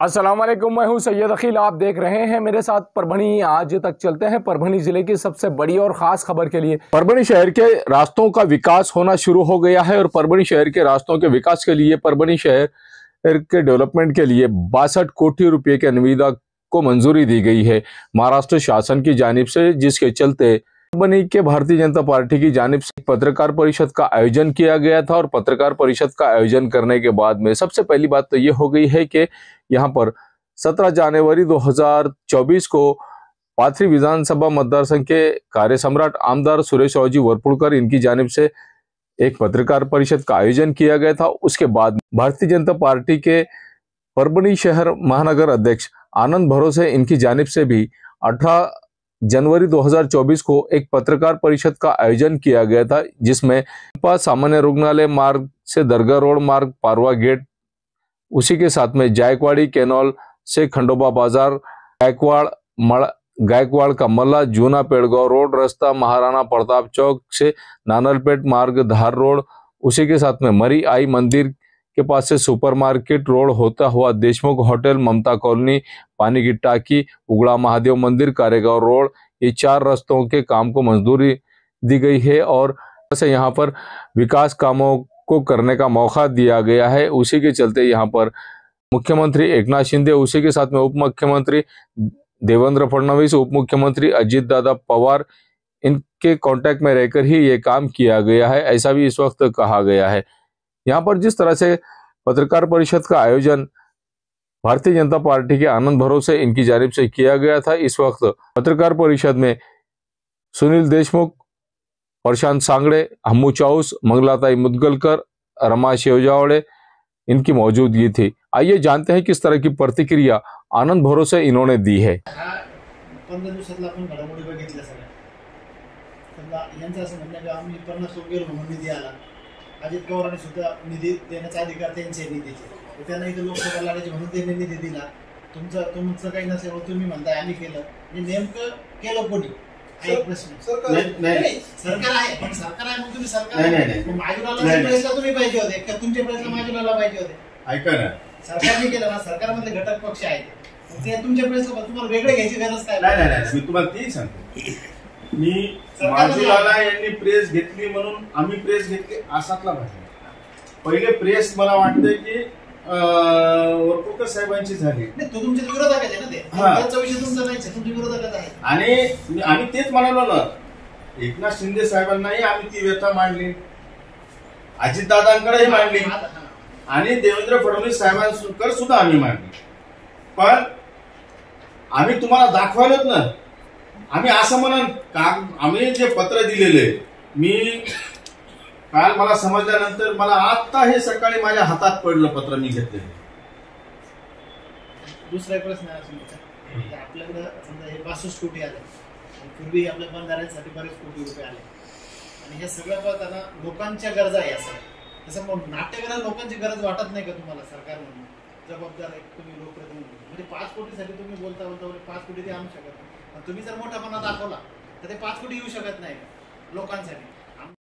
अस्सलाम वालेकुम, मैं हूं सैयद अखिल। आप देख रहे हैं मेरे साथ परभनी। आज तक चलते हैं परभनी जिले की सबसे बड़ी और खास खबर के लिए। परभनी शहर के रास्तों का विकास होना शुरू हो गया है और परभनी शहर के रास्तों के विकास के लिए, परभनी शहर के डेवलपमेंट के लिए 62 कोटी रुपए के निविदा को मंजूरी दी गई है महाराष्ट्र शासन की जानिब से, जिसके चलते परभनी के भारतीय जनता पार्टी की जानिब से पत्रकार परिषद का आयोजन किया गया था। और पत्रकार परिषद का आयोजन करने के बाद में सबसे पहली बात तो ये हो गई है कि यहाँ पर 17 जनवरी 2024 को पाथरी विधानसभा मतदार संघ के कार्य सम्राट आमदार सुरेश रावजी वरपुड़कर इनकी जानिब से एक पत्रकार परिषद का आयोजन किया गया था। उसके बाद भारतीय जनता पार्टी के परभनी शहर महानगर अध्यक्ष आनंद भरोसे इनकी जानिब से भी 18 जनवरी 2024 को एक पत्रकार परिषद का आयोजन किया गया था, जिसमें सामान्य रुग्णालय मार्ग से दरगाह रोड मार्ग पारवा गेट, उसी के साथ में जायकवाड़ी कैनॉल से खंडोबा बाजार, गायकवाड़ का मल्ला, जूना पेड़गांव रोड रास्ता, महाराणा प्रताप चौक से नानलपेट मार्ग धार रोड, उसी के साथ में मरी आई मंदिर के पास से सुपरमार्केट रोड होता हुआ देशमुख होटल, ममता कॉलोनी, पानी की टाकी, उगड़ा महादेव मंदिर, कारेगांव रोड, ये 4 रास्तों के काम को मंजूरी दी गई है और से यहाँ पर विकास कामों को करने का मौका दिया गया है। उसी के चलते यहाँ पर मुख्यमंत्री एकनाथ शिंदे, उसी के साथ में उप मुख्यमंत्री देवेंद्र फडणवीस, उप मुख्यमंत्री अजित दादा पवार, इनके कांटेक्ट में रहकर ही ये काम किया गया है, ऐसा भी इस वक्त कहा गया है। यहाँ पर जिस तरह से पत्रकार परिषद का आयोजन भारतीय जनता पार्टी के आनंद भरोसे इनकी जानिब से किया गया था, इस वक्त पत्रकार परिषद में सुनील देशमुख, प्रशांत सांगड़े, हम्मू चाउस, मंगलाताई मुदगलकर, रमा शेवजावड़े इनकी मौजूदगी थी। आइए जानते हैं किस तरह की प्रतिक्रिया आनंद भरोसे इन्होंने दी है। 15 दिवसातला आपण घडामोडी बघितल्या सगळ्या। समजा यांचं असं म्हणणं की आम्ही 50 रुपये म्हणून निधी आला, अजित पवारांनी सुद्धा निधी देण्याचा अधिकार त्यांचे निधीचे, त्यांना इथे लोकसभा लढायची म्हणून त्यांनी निधी दिला। तुमचं काही नसेल तुम्ही म्हणताय आम्ही केलं, म्हणजे नेमकं केलं कोणी? एक प्रश्न। नाही सरकार आहे, पण सरकार आहे मग तुम्ही सरकार नाही माजुराला पैसा तुम्ही पाहिजे होते का तुमचे पैसे माजुराला पाहिजे होते? ऐका ना, सरकारने केलं ना, सरकारमधले घटक पक्ष आहेत ते तुमचे पैसे तुम्हाला वेगळे घ्यायची गरज काय? नाही मी तुम्हाला तेच सांगतो, मी माजुराला यांनी प्रेस घेतली म्हणून आम्ही प्रेस घेतली असातला भाषण। पहिले प्रेस मला वाटतं की वरपुडकर साहेबांची झाली, नाही तो तुमच्या विरोधात आहे ना, ते त्याचा विषय तुमचा नाही, तुमच्या विरोधात आहे। आणि आम्ही तेच म्हणालो ना, एकनाथ शिंदे साहेबांनाही आम्ही ती व्यथा मांडली, अजितदादांकडेही मांडली आणि देवेंद्र फडणवीस साहेबांकडे सुद्धा आम्ही मांडली। पण आम्ही तुम्हाला दाखवायलोच ना, आम्ही असं म्हणून आम्ही जे पत्र दिलेले, मी काल मला समजल्यानंतर मला आता हे सकाळी माझ्या हातात पडलं पत्र मी घेतले। दुसरा प्रश्न आहे, आपल्याकडे समजा हे 62 कोटी आले, पूर्वी आपल्या बंधाऱ्यांसाठी बरेच कोटी रुपये आले आणि हे सगळं पाहताना लोकांच्या गरजा आहे असं तसं मग नाट्यकला लोकांची गरज वाटत नाही का तुम्हाला? सरकार म्हणून जबाबदार आहे तुम्ही, लोकप्रतिनिधी, म्हणजे 5 कोटीसाठी तुम्ही बोलता 5 कोटी ते आणू शकत नाही, तुम्ही जर मोठापणा दाखवला तर ते 5 कोटी येऊ शकत नाही लोकांसाठी।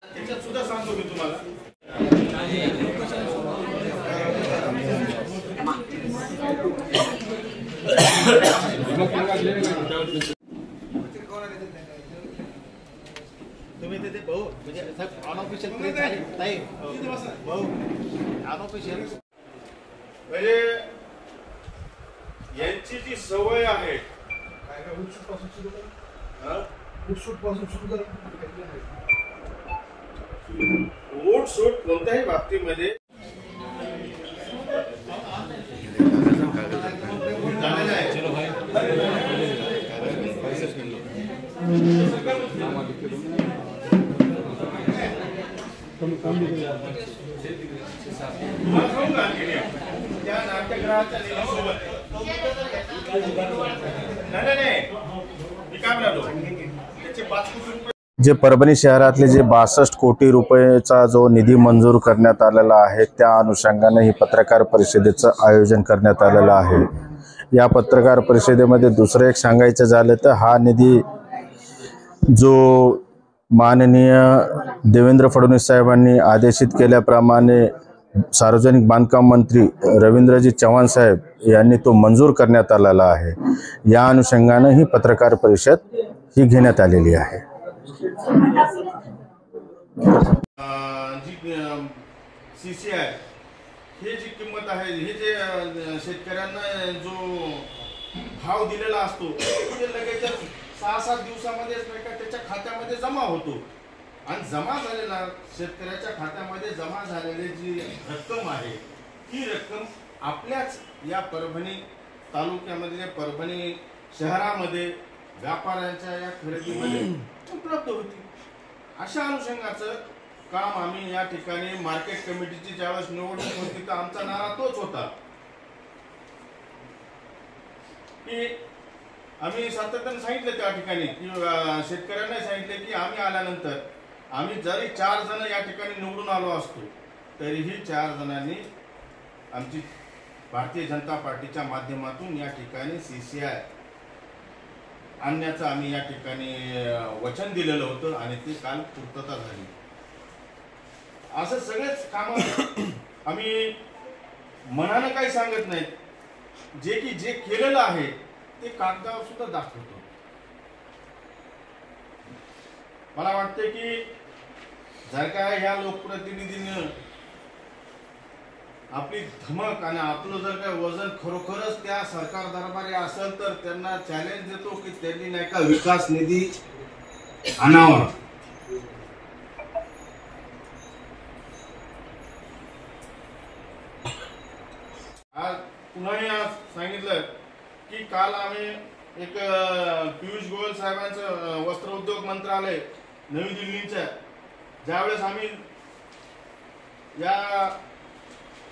त्याच्यात सुद्धा सांगतो मी तुम्हाला, तुम्ही तिथे भाऊ म्हणजे अनऑफिशियल प्रेस आहे भाऊ, अनऑफिशियल म्हणजे यांची जी सवय आहे सूट कोणत्याही बाबतीमध्ये त्या नाट्यगृहाच्या जे परभणी शहरातले जे 62 कोटी रुपयेचा जो निधी मंजूर करण्यात आलेला आहे, त्या अनुषंगाने ही पत्रकार परिषदेचं आयोजन करण्यात आलेलं आहे। या पत्रकार परिषदेमध्ये दुसरं एक सांगायचं झालं तर हा निधी जो माननीय देवेंद्र फडणवीस साहेबांनी आदेशित केल्याप्रमाणे सार्वजनिक बांधकाम मंत्री रवींद्रजी चव्हाण साहेब यांनी तो मंजूर करण्यात आलेला आहे। या अनुषंगाने ही पत्रकार परिषद ही घेण्यात आलेली आहे। CCI हे जी किंमत आहे, हे जे शेतकऱ्यांना जो भाव दिलेला असतो ते लगेच 6-7 दिवसामध्येच नाही का त्याच्या खात्यामध्ये जमा होतो आणि जमा झालेला शेतकऱ्याच्या खात्यामध्ये जमा झालेली जी रक्कम आहे ही रक्कम आपल्याच या परभणी तालुक्यामध्ये, परभणी शहरामध्ये व्यापाऱ्यांच्या या खरेदीमध्ये उपलब्ध होती। अशा अनुषंगाचं काम आम्ही या ठिकाणी मार्केट कमिटीची ज्यावेळेस निवडणूक होती तर आमचा नारा तोच होता की आम्ही सातत्याने सांगितलं त्या ठिकाणी की शेतकऱ्यांना सांगितले की आम्ही आल्यानंतर आम्ही जरी 4 जण या ठिकाणी निवडून आलो असतो तरीही 4 जणांनी आमची भारतीय जनता पार्टीच्या माध्यमातून या ठिकाणी CCI आणण्याचं आम्ही या ठिकाणी वचन दिलेलं होतं आणि ते काल पूर्तता झाली। असं सगळेच कामं आम्ही मनानं काही सांगत नाहीत, जे केलेलं आहे ते कागदावर सुद्धा दाखवतो। मला वाटते की जर का ह्या लोकप्रतिनिधींनी आपली धमक आणि आपलं जर का वजन खरोखरच त्या सरकार दरबारी असेल तर त्यांना चॅलेंज देतो की त्यांनी नाही का विकास निधी आणावा। आज पुन्हा सांगितलं की काल आम्ही एक पियुष गोयल साहेबांचं वस्त्र उद्योग मंत्रालय नवी दिल्लीच्या ज्यावेळेस आम्ही या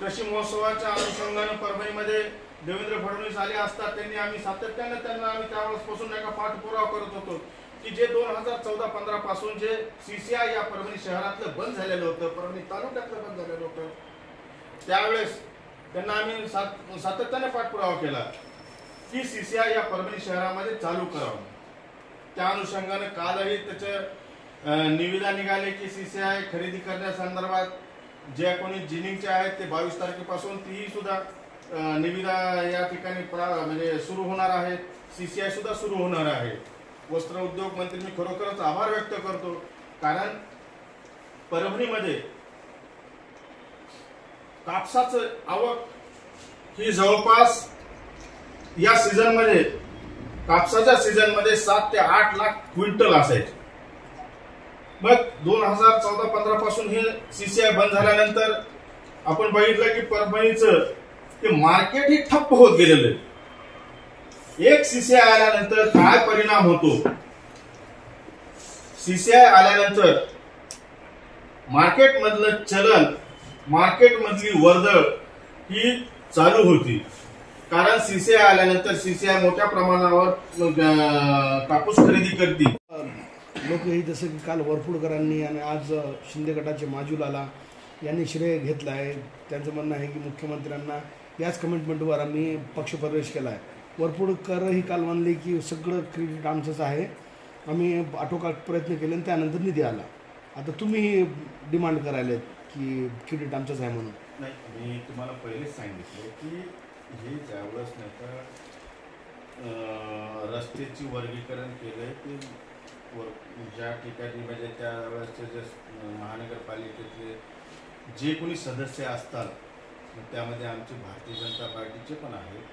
कृषी महोत्सवाच्या अनुषंगाने परभणीमध्ये देवेंद्र फडणवीस आले असतात त्यांनी आम्ही सातत्याने त्यांना आम्ही त्यावेळेसपासून नाही का पाठपुरावा करत होतो की जे 2014-15 पासून जे CCI या परभणी शहरातलं बंद झालेलं होतं, परभणी तालुक्यातलं बंद झालेलं होतं, त्यावेळेस त्यांना आम्ही सातत्याने पाठपुरावा केला की CCI या परभणी शहरामध्ये चालू करावं। त्या अनुषंगाने कालही त्याचं निविदा निघाले की CCI खरेदी करण्यासंदर्भात जे कोणी जिनिंगचे आहेत ते 22 तारखेपासून तीही सुद्धा निविदा या ठिकाणी म्हणजे सुरू होणार आहे। CCI सुद्धा सुरू होणार आहे। वस्त्र उद्योग मंत्री मी खरोखरच आभार व्यक्त करतो, कारण परभणीमध्ये कापसाचं आवक ही जवळपास या सीझन मध्ये कापसाच्या सीझन मध्ये 7 ते 8 लाख क्विंटल असायचे। मग 2014-15 पासून हे CCI बंद झाल्यानंतर आपण बघितलं की परभणीचं ते मार्केट ही ठप्प होत गेलेलं आहे। एक CCI आल्यानंतर काय परिणाम होतो, CCI आल्यानंतर मार्केट मधलं चलन, मार्केट मधली वर्दळ ही चालू होती, कारण CCI आल्यानंतर CCI मोठ्या प्रमाणावर कापूस खरेदी करते। लोक ही जसं की काल वरपुडकरांनी आणि आज शिंदे गटाचे माजूलाला यांनी श्रेय घेतलं आहे। त्यांचं म्हणणं आहे की मुख्यमंत्र्यांना याच कमिटमेंटवर आम्ही पक्षप्रवेश केला आहे। वरपुडकरही काल म्हणले की सगळं क्रेडिट आमचंच आहे, आम्ही आटोकाट प्रयत्न केले आणि त्यानंतर निधी आला। आता तुम्ही डिमांड करायला की क्रेडिट आमचंच आहे म्हणून। नाही, मी तुम्हाला पहिलेच सांगितलं की हे ज्यावेळेस नाही का रस्त्याची वर्गीकरण केलंय ते ज्या ठिकाणी म्हणजे त्यावेळेसचे जे महानगरपालिकेतले जे कोणी सदस्य असतात त्यामध्ये आमचे भारतीय जनता पार्टीचे पण आहेत,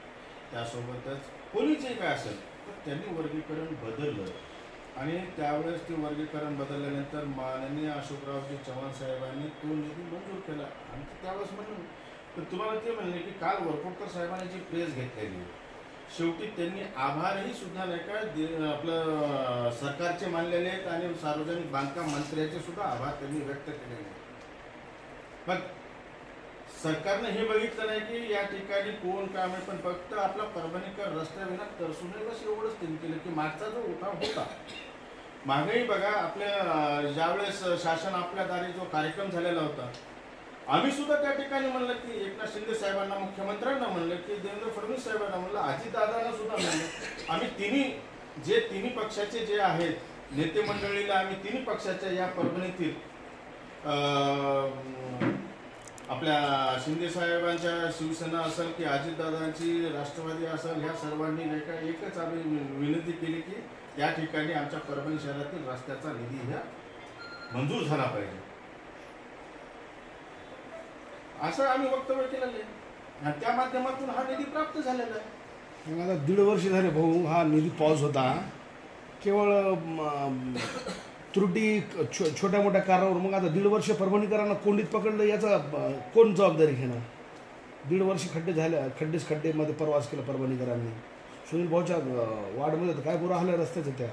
त्यासोबतच कोणी जे काय असेल तर त्यांनी वर्गीकरण बदललं आणि त्यावेळेस ते वर्गीकरण बदलल्यानंतर माननीय अशोकरावजी चव्हाण साहेबांनी तो निधी मंजूर केला आणि त्यावेळेस म्हणून तर तुम्हाला ते म्हणले की काल वरपुडकर साहेबांनी जी प्रेस घेतलेली शेवटी त्यांनी आभारही सुद्धा नाही का आपलं सरकारचे मानलेले आहेत आणि सार्वजनिक बांधकाम मंत्र्याचे सुद्धा आभार त्यांनी व्यक्त केलेले आहेत। मग सरकारने हे बघितलं नाही की या ठिकाणी कोण काम आहे, पण फक्त आपला परभणीकर रस्त्याविना तरसू नये बस एवढंच त्यांनी केलं की मागचा जो उठाव होता मागेही बघा आपल्या ज्यावेळेस शासन आपल्या दारी जो कार्यक्रम झालेला होता आम्ही सुद्धा त्या ठिकाणी म्हणलं की एकनाथ शिंदे साहेबांना, मुख्यमंत्र्यांना म्हणलं की देवेंद्र फडणवीस साहेबांना म्हणलं, अजितदादांना सुद्धा म्हणलं, आम्ही तिन्ही पक्षाचे जे आहेत नेते मंडळीला आम्ही तिन्ही पक्षाच्या या परभणीतील आपल्या शिंदे साहेबांच्या शिवसेना असेल की अजितदादांची राष्ट्रवादी असेल, ह्या सर्वांनी एकच आम्ही विनंती केली की या ठिकाणी आमच्या परभणी शहरातील रस्त्याचा निधी ह्या मंजूर झाला पाहिजे, असं आम्ही वक्तव्य केलेलं आहे आणि त्या माध्यमातून हा निधी प्राप्त झालेला आहे. मग आता 1.5 वर्ष झाले भाऊ हा निधी पॉज होता, केवळ त्रुटी छोट्या मोठ्या कारणावर. मग आता 1.5 वर्ष परभणीकरांना कोंडीत पकडलं, याचा कोण जबाबदारी घेणार? 1.5 वर्ष खड्डेमध्ये प्रवास केला परभणीकरांनी. सुनील भाऊच्या वार्डमध्ये तर काय बुरा हाल आहे रस्त्याचं, त्या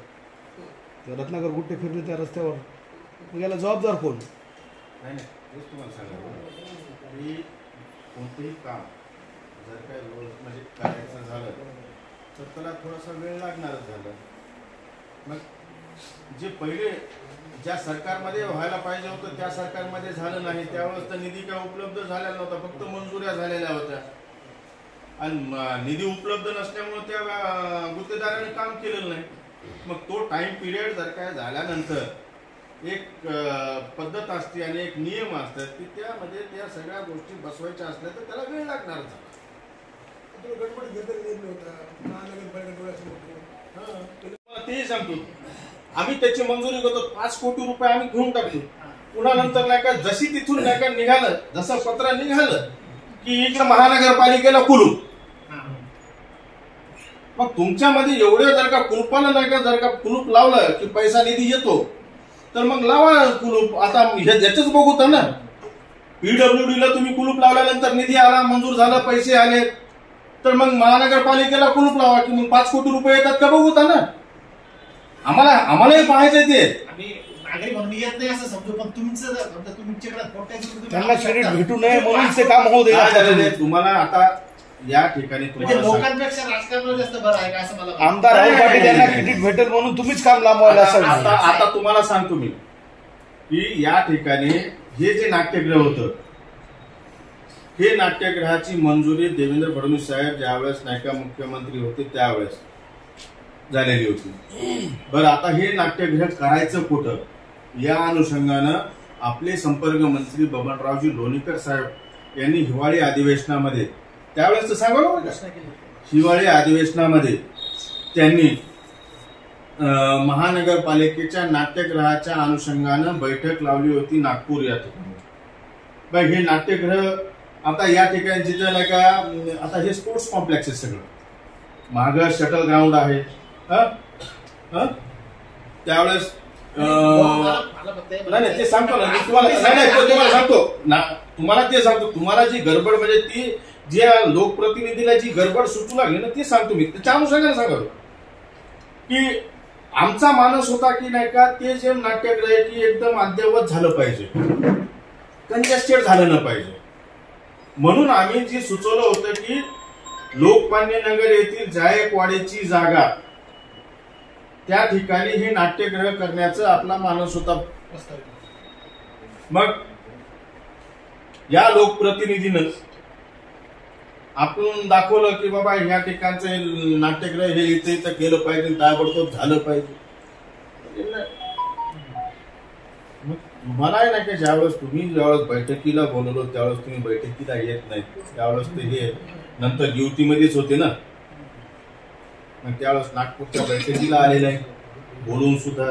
रत्नाकर गुट्टे फिरले त्या रस्त्यावर. मग याला जबाबदार कोण? नाही नाही, तेच तुम्हाला सांगायचं की कोणतेही काम जर काय म्हणजे करायचं झालं तर त्याला थोडासा वेळ लागणारच झालं. मग जे पहिले ज्या सरकारमध्ये व्हायला पाहिजे होतं त्या सरकारमध्ये झालं नाही, त्यावेळेस तर निधी काय उपलब्ध झालेला नव्हता, फक्त मंजुऱ्या झालेल्या होत्या आणि निधी उपलब्ध नसल्यामुळे त्या गुत्तेदाराने काम केलेलं नाही. मग तो टाइम पिरियड जर काय झाल्यानंतर एक पद्धत असते आणि एक नियम असतात की त्यामध्ये त्या सगळ्या गोष्टी बसवायच्या असल्या तर त्याला वेळ लागणारच. तेही सांगतो आम्ही त्याची मंजुरी करतो, 5 कोटी रुपये आम्ही घेऊन टाकले. पुन्हा नंतर नाही का जशी तिथून नाही का निघालं, जसं पत्र निघालं की इकडे महानगरपालिकेला कुलूप. मग तुमच्यामध्ये एवढे जर का कुलूपाला नाही का जर का कुलूप लावलं की पैसा निधी येतो तर मग लावा कुलूप. आता याच बघू तर ना, PWDला तुम्ही कुलूप लावल्यानंतर निधी आला, मंजूर झाला, पैसे आले, तर मग महानगरपालिकेला कुलूप लावा की मग 5 कोटी रुपये येतात का बघू तर ना. आम्हालाही पाहायचं ते. नागरिक म्हणून येत नाही असं समजू, पण तुमच्याकडे त्यांना क्रेडिट भेटू नये म्हणून ते काम होऊ दे. तुम्हाला आता या ठिकाणी लोकांपेक्षा राजकारणाला जास्त बरं आहे का असं मला आमदार राहुल पाटील यांना क्रेडिट भेटेल म्हणून तुम्हीच काम लांबवायला असाल. आता तुम्हाला सांगतो मी की या ठिकाणी हे जे नाट्यगृह होतं, हे नाट्यगृहाची मंजुरी देवेंद्र फडणवीस साहेब ज्यावेळेस नाही का मुख्यमंत्री होते त्यावेळेस झालेली होती. बरं, आता हे नाट्यगृह करायचं कुठं, या अनुषंगानं आपले संपर्क मंत्री बबनरावजी लोणीकर साहेब यांनी हिवाळी अधिवेशनामध्ये, त्यावेळेस सांगा हिवाळी अधिवेशनामध्ये त्यांनी महानगरपालिकेच्या नाट्यगृहाच्या अनुषंगानं बैठक लावली होती नागपूर या ठिकाणी. हे नाट्यगृह आता या ठिकाणी जिथं नाही का आता हे स्पोर्ट्स कॉम्प्लेक्स आहे सगळं, मागं शटल ग्राउंड आहे. त्यावेळेस नाही ते सांगतो ना तुम्हाला, तुम्हाला सांगतो ना, तुम्हाला ते सांगतो. तुम्हाला जी गडबड म्हणजे ती ज्या लोकप्रतिनिधीला जी गडबड सुचू लागली ना ते सांगतो मी. त्याच्या अनुषंगाने सांगतो की आमचा मानस होता की नाही का ते जे नाट्यगृह आहे की एकदम अद्ययावत झालं पाहिजे, कंजेस्टेड झालं न पाहिजे, म्हणून आम्ही जे सुचवलं होतं की लोकमान्य नगर येथील जायकवाडीची जागा त्या ठिकाणी हे नाट्यगृह करण्याचा आपला मानस होता. मग या लोकप्रतिनिधीनं आपण दाखवलं की बाबा ह्या ठिकाणचं नाट्यगृह हे इथं केलं पाहिजे, ताबडतोब झालं पाहिजे. मग तुम्हाला नाही का ज्यावेळेस बैठकीला बोलवलो त्यावेळेस तुम्ही बैठकीला येत नाही, त्यावेळेस ते हे नंतर युतीमध्येच होते ना, मग त्यावेळेस नागपूरच्या बैठकीला आलेलं आहे बोलून सुद्धा.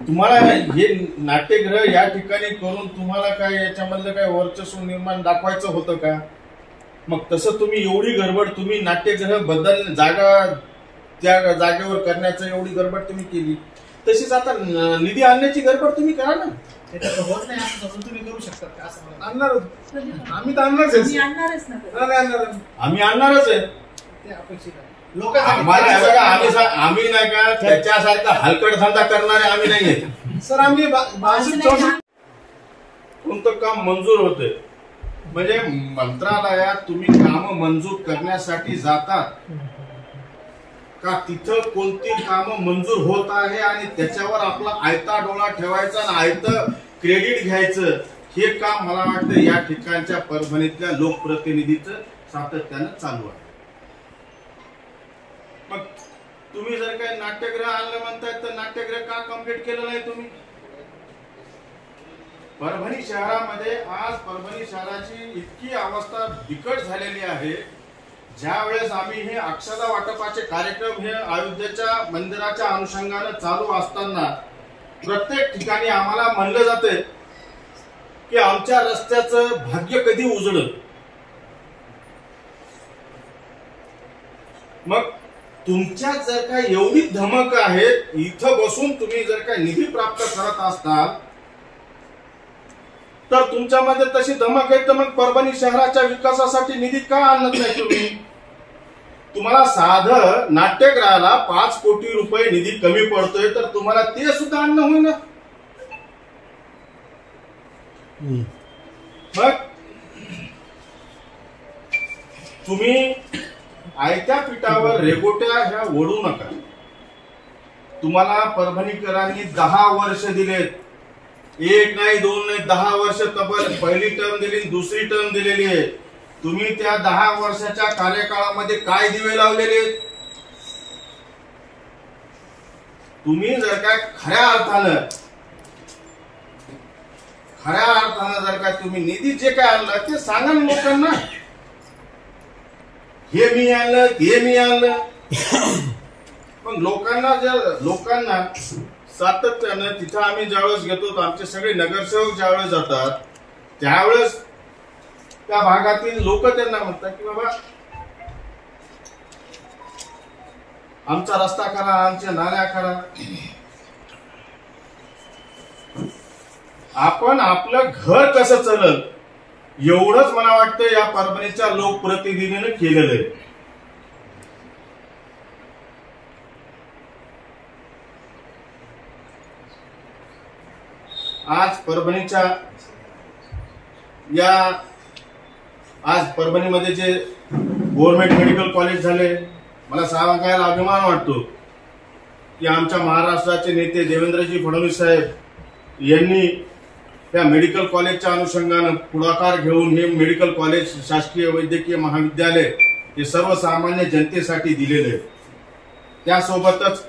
तुम्हाला हे नाट्यगृह या ठिकाणी करून तुम्हाला काय याच्यामधलं काय वर्चस्व निर्माण दाखवायचं होतं का? मग तसं तुम्ही एवढी गडबड तुम्ही नाट्यगृह बदल जागा त्या जागेवर करण्याचं एवढी गडबड तुम्ही केली, तशीच आता निधी आणण्याची गडबड तुम्ही करा ना. होत नाही असं तुम्ही करू शकता का असं आणणार आम्ही तर आणणारच आहे, आम्ही आणणारच आहे. लोक आम्ही नाही का त्याच्यासारखा हलकट धंदा करणारे आम्ही नाहीये सर. आम्ही कोणतं काम मंजूर होते म्हणजे मंत्रालयात तुम्ही काम मंजूर करण्यासाठी जातात का, तिथं कोणती कामं मंजूर होत आहे आणि त्याच्यावर आपला आयता डोळा ठेवायचा आणि आयतं क्रेडिट घ्यायचं, हे काम मला वाटतं या ठिकाणच्या परभणीतल्या लोकप्रतिनिधीचं सातत्यानं चालू आहे. मग तुम्ही जर काही नाट्यगृह आणलं म्हणताय तर नाट्यगृह का कम्प्लीट केलं नाही तुम्ही? परभणी शहरामध्ये आज परभणी शहराची इतकी अवस्था बिकट झालेली आहे, ज्या वेळेस आम्ही हे अक्षता वाटपाचे कार्यक्रम हे अयोध्येच्या मंदिराच्या अनुषंगाने चालू असताना प्रत्येक ठिकाणी आम्हाला म्हणलं जाते की आमच्या रस्त्याचं भाग्य कधी उजळलं. मग तुमच्यात जर का एवढी धमक आहे, इथं बसून तुम्ही जर का निधी प्राप्त करत असताल तर तुमच्यामध्ये तशी धमक आहे, तर मग परभणी शहराच्या विकासासाठी निधी का आणत नाही तुम्ही? तुम्हाला साधं नाट्यगृहाला 5 कोटी रुपये निधी कमी पडतोय, तर तुम्हाला ते सुद्धा आणणं होईना. मग तुम्ही आयत्या पिठावर रेगोट्या ह्या ओढू नका. तुम्हाला परभणीकरांनी 10 वर्ष दिलेत, 1 नाही 2 नाही 10 वर्ष तब्बल. पहिली टर्म दिली, दुसरी टर्म दिलेली आहे. तुम्ही त्या 10 वर्षाच्या कार्यकाळामध्ये काय दिवे लावलेले? तुम्ही जर का खऱ्या अर्थानं जर का तुम्ही निधी जे काय आणलं ते सांगा ना लोकांना. हे मी आणलं, ते मी आणलं. पण लोकांना सातत्यानं तिथं आम्ही ज्यावेळेस घेतो, आमचे सगळे नगरसेवक ज्यावेळेस जातात त्यावेळेस त्या भागातील लोक त्यांना म्हणतात की बाबा आमचा रस्ता करा, आमच्या नाल्या करा. आपण आपलं घर कसं चलल एवढंच मला वाटतं या परभणीच्या लोकप्रतिनिधीने केलेलं आहे. आज परभणीमध्ये जे गव्हर्नमेंट मेडिकल कॉलेज झाले, मला सांगायला अभिमान वाटतो की आमच्या महाराष्ट्राचे नेते देवेंद्रजी फडणवीस साहेब यांनी त्या मेडिकल कॉलेजच्या अनुषंगानं पुढाकार घेऊन हे मेडिकल कॉलेज शासकीय वैद्यकीय महाविद्यालय हे सर्वसामान्य जनतेसाठी दिलेले आहे. त्यासोबतच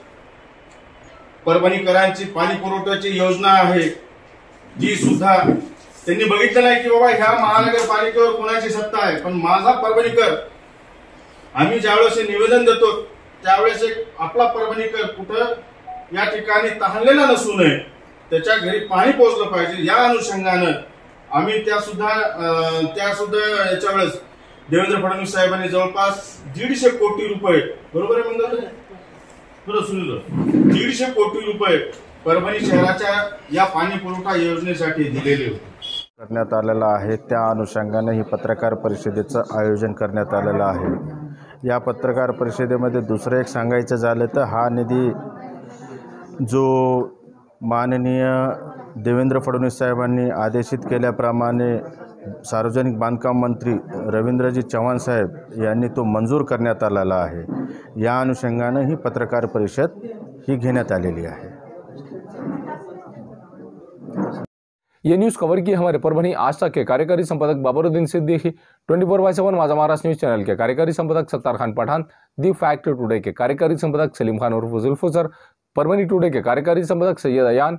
परभणीकरांची पाणी पुरवठ्याची योजना आहे, जी सुद्धा त्यांनी बघितलं नाही की बाबा ह्या महानगरपालिकेवर कोणाची सत्ता आहे. पण माझा परभणीकर, आम्ही ज्यावेळेस निवेदन देतो त्यावेळेस एक आपला परभणीकर कुठं या ठिकाणी तहानलेला नसू नये, त्याच्या घरी पाणी पोहोचलं पाहिजे. या अनुषंगानं आम्ही त्या सुद्धा याच्या वेळेस देवेंद्र फडणवीस साहेबांनी जवळपास 150 कोटी रुपये, बरोबर आहे म्हणजे बरं सुनील, 150 कोटी रुपये परभणी शहराच्या या पाणी पुरवठा योजनेसाठी दिलेले होते करण्यात आलेला आहे. त्या अनुषंगाने ही पत्रकार परिषदेचं आयोजन करण्यात आलेलं आहे. या पत्रकार परिषदेमध्ये दुसरं एक सांगायचं झालं तर हा निधी जो माननीय देवेंद्र फडणवीस साहेबांनी आदेशित केल्याप्रमाणे सार्वजनिक बांधकाम मंत्री रवींद्रजी चव्हाण साहेब यांनी तो मंजूर करण्यात आलेला आहे. या अनुषंगाने ही पत्रकार परिषद ही घेण्यात आलेली आहे. ये न्यूज़ कवर की हमारे परभणी आज तक के कार्यकारी संपादक बाबरुद्दीन सिद्दीकी, 24/7 माझा महाराष्ट्र न्यूज़ चैनल के कार्यकारी संपादक Sattar Khan Pathan, the fact today के कार्यकारी संपादक सलीम खान उर्फ जुल्फुसर, परभणी टुडे के कार्यकारी संपादक सैयद अयान,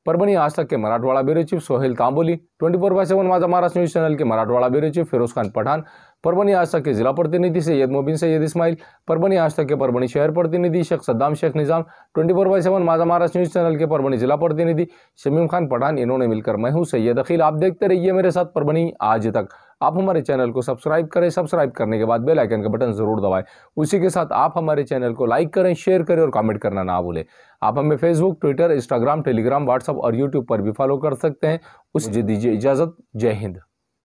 परभणी आज तक के मराठवाड़ा ब्यूरो चीफ सोहेल तांबोली, 24/7 माझा महाराष्ट्र न्यूज़ चैनल के मराठवाड़ा ब्यूरो चीफ फिरोज खान पठान, परभणी आज तक के जिला प्रतिनिधि सैयद मोबिन सैयद इस्माइल, परभणी आज तक के परभणी शहर प्रतिनिधि शेख सद्दाम शेख निज़ाम, 24/7 माझा महाराष्ट्र न्यूज़ चैनल के परभणी जिला प्रतिनिधि शमीम खान पठान, इन्होंने मिलकर मैं हूं सैयद अखिल। आप देखते रहिए मेरे साथ परभणी आज तक। आप हमारे चैनल को सब्सक्राइब करें, सब्सक्राइब करने के बाद बेल आइकन का बटन जरूर दबाएं। उसी के साथ आप हमारे चैनल को लाइक करें, शेयर करें और कमेंट करना ना भूलें। आप हमें Facebook, Twitter, Instagram, Telegram, WhatsApp और यूट्यूब पर भी फॉलो कर सकते हैं। मुझे दीजिए इजाज़त। जय हिंद।